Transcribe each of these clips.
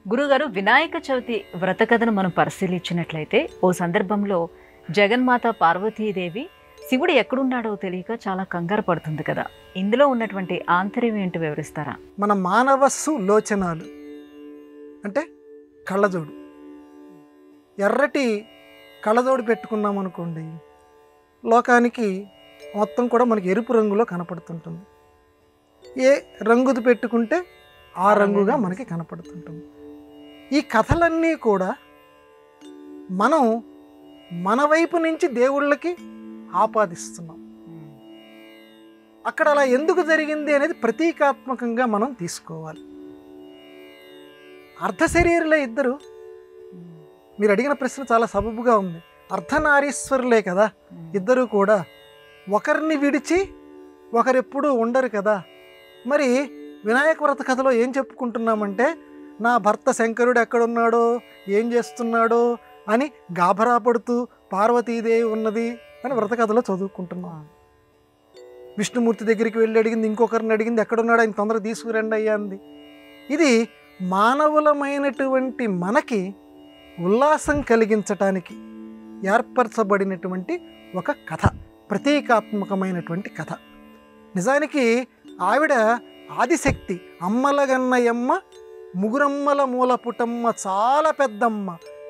గురుగారు, వినాయక చవితి వ్రత కథను మనం పరిశీలించినట్లయితే ఓ సందర్భంలో జగన్మాత పార్వతీదేవి శివుడు ఎక్కడున్నాడో తెలియక చాలా కంగారు పడుతుంది కదా. ఇందులో ఉన్నటువంటి ఆంతర్యం ఏంటి వివరిస్తారా? మన మానవస్సు లోచనాలు అంటే కళ్ళజోడు, ఎర్రటి కళ్ళజోడు పెట్టుకున్నాం అనుకోండి, లోకానికి మొత్తం కూడా మనకి ఎరుపు రంగులో కనపడుతుంటుంది. ఏ రంగుది పెట్టుకుంటే ఆ రంగుగా మనకి కనపడుతుంటుంది. ఈ కథలన్నీ కూడా మనం మన వైపు నుంచి దేవుళ్ళకి ఆపాదిస్తున్నాం. అక్కడ అలా ఎందుకు జరిగింది అనేది ప్రతీకాత్మకంగా మనం తీసుకోవాలి. అర్ధశరీరులే ఇద్దరు. మీరు అడిగిన ప్రశ్న చాలా సబబుగా ఉంది. అర్ధనారీశ్వరులే కదా ఇద్దరు కూడా. ఒకరిని విడిచి ఒకరెప్పుడూ ఉండరు కదా. మరి వినాయక వ్రత కథలో ఏం చెప్పుకుంటున్నామంటే, నా భర్త శంకరుడు ఎక్కడున్నాడో, ఏం చేస్తున్నాడో అని గాభరా పడుతూ పార్వతీదేవి ఉన్నది అని వ్రత కథలో చదువుకుంటున్నాం. విష్ణుమూర్తి దగ్గరికి వెళ్ళి అడిగింది, ఇంకొకరిని అడిగింది, ఎక్కడున్నాడు ఆయన తొందరగా తీసుకురండి అయ్యా అంది. ఇది మానవులమైనటువంటి మనకి ఉల్లాసం కలిగించటానికి ఏర్పరచబడినటువంటి ఒక కథ, ప్రతీకాత్మకమైనటువంటి కథ. నిజానికి ఆవిడ ఆదిశక్తి, అమ్మలగన్నయమ్మ, ముగురమ్మల మూలపుటమ్మ, చాలా పెద్దమ్మ,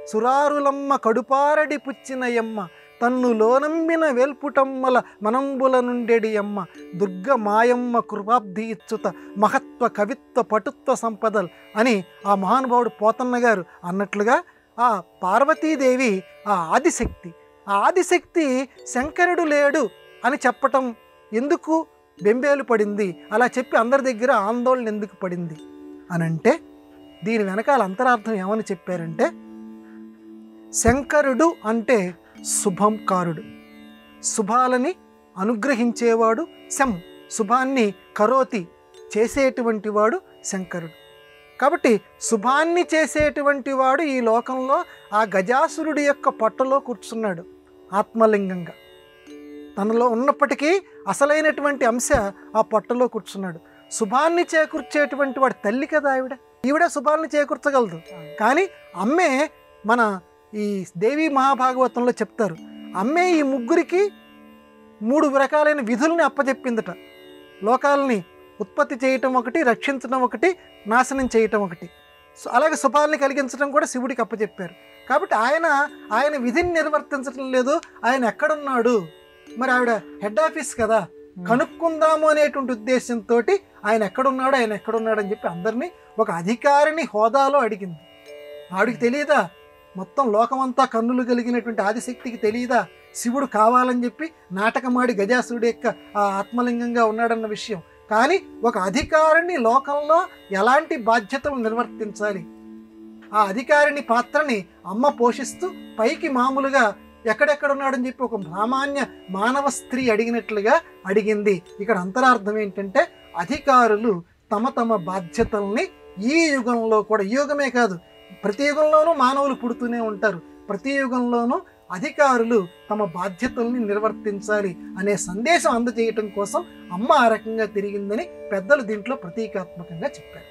సురారులమ్మ కడుపారడి పుచ్చినయమ్మ, తన్నులోనంబిన వేల్పుటమ్మల మనంబుల నుండెడి అమ్మ, దుర్గ మాయమ్మ కృపాబ్ధి ఇచ్చుత మహత్వ కవిత్వ పటుత్వ సంపదల్ అని ఆ మహానుభావుడు పోతన్న గారు అన్నట్లుగా ఆ పార్వతీదేవి ఆ ఆదిశక్తి. ఆ ఆదిశక్తి శంకరుడు లేడు అని చెప్పటం ఎందుకు బెంబేలు పడింది, అలా చెప్పి అందరి దగ్గర ఆందోళన ఎందుకు పడింది అనంటే, దీని వెనకాల అంతరార్థం ఏమని చెప్పారంటే, శంకరుడు అంటే శుభంకారుడు, శుభాలని అనుగ్రహించేవాడు. శుభాన్ని కరోతి, చేసేటువంటి వాడు శంకరుడు. కాబట్టి శుభాన్ని చేసేటువంటి వాడు ఈ లోకంలో ఆ గజాసురుడి యొక్క పొట్టలో కూర్చున్నాడు ఆత్మలింగంగా. తనలో ఉన్నప్పటికీ అసలైనటువంటి అంశ ఆ పొట్టలో కూర్చున్నాడు. శుభాన్ని చేకూర్చేటువంటి వాడు తల్లి కదా ఈవిడ శుభాన్ని చేకూర్చగలదు. కానీ అమ్మే, మన ఈ దేవీ మహాభాగవతంలో చెప్తారు, అమ్మే ఈ ముగ్గురికి 3 రకాలైన విధుల్ని అప్పచెప్పిందట. లోకాలని ఉత్పత్తి చేయటం ఒకటి, రక్షించడం ఒకటి, నాశనం చేయటం ఒకటి. అలాగే శుభాలని కలిగించడం కూడా శివుడికి అప్పచెప్పారు. కాబట్టి ఆయన విధిని నిర్వర్తించడం లేదు. ఆయన ఎక్కడున్నాడు, మరి ఆవిడ హెడ్ ఆఫీస్ కదా, కనుక్కుందాము అనేటువంటి ఉద్దేశంతో ఆయన ఎక్కడున్నాడు అని చెప్పి అందరినీ ఒక అధికారిని హోదాలో అడిగింది. ఆవిడికి తెలియదా, మొత్తం లోకమంతా కన్నులు కలిగినటువంటి ఆదిశక్తికి తెలియదా శివుడు కావాలని చెప్పి నాటకమాడి గజాసురుడు యొక్క ఆ ఆత్మలింగంగా ఉన్నాడన్న విషయం? కానీ ఒక అధికారిని లోకంలో ఎలాంటి బాధ్యతలు నిర్వర్తించాలి, ఆ అధికారిని పాత్రని అమ్మ పోషిస్తూ పైకి మామూలుగా ఎక్కడెక్కడున్నాడని చెప్పి ఒక సామాన్య మానవ స్త్రీ అడిగినట్లుగా అడిగింది. ఇక్కడ అంతరార్థం ఏంటంటే, అధికారులు తమ తమ బాధ్యతల్ని ఈ యుగంలో కూడా, ఈ యుగమే కాదు ప్రతి యుగంలోనూ మానవులు పుడుతూనే ఉంటారు, ప్రతి యుగంలోనూ అధికారులు తమ బాధ్యతల్ని నిర్వర్తించాలి అనే సందేశం అందజేయటం కోసం అమ్మ ఆ రకంగా తిరిగిందని పెద్దలు దీంట్లో ప్రతీకాత్మకంగా చెప్పారు.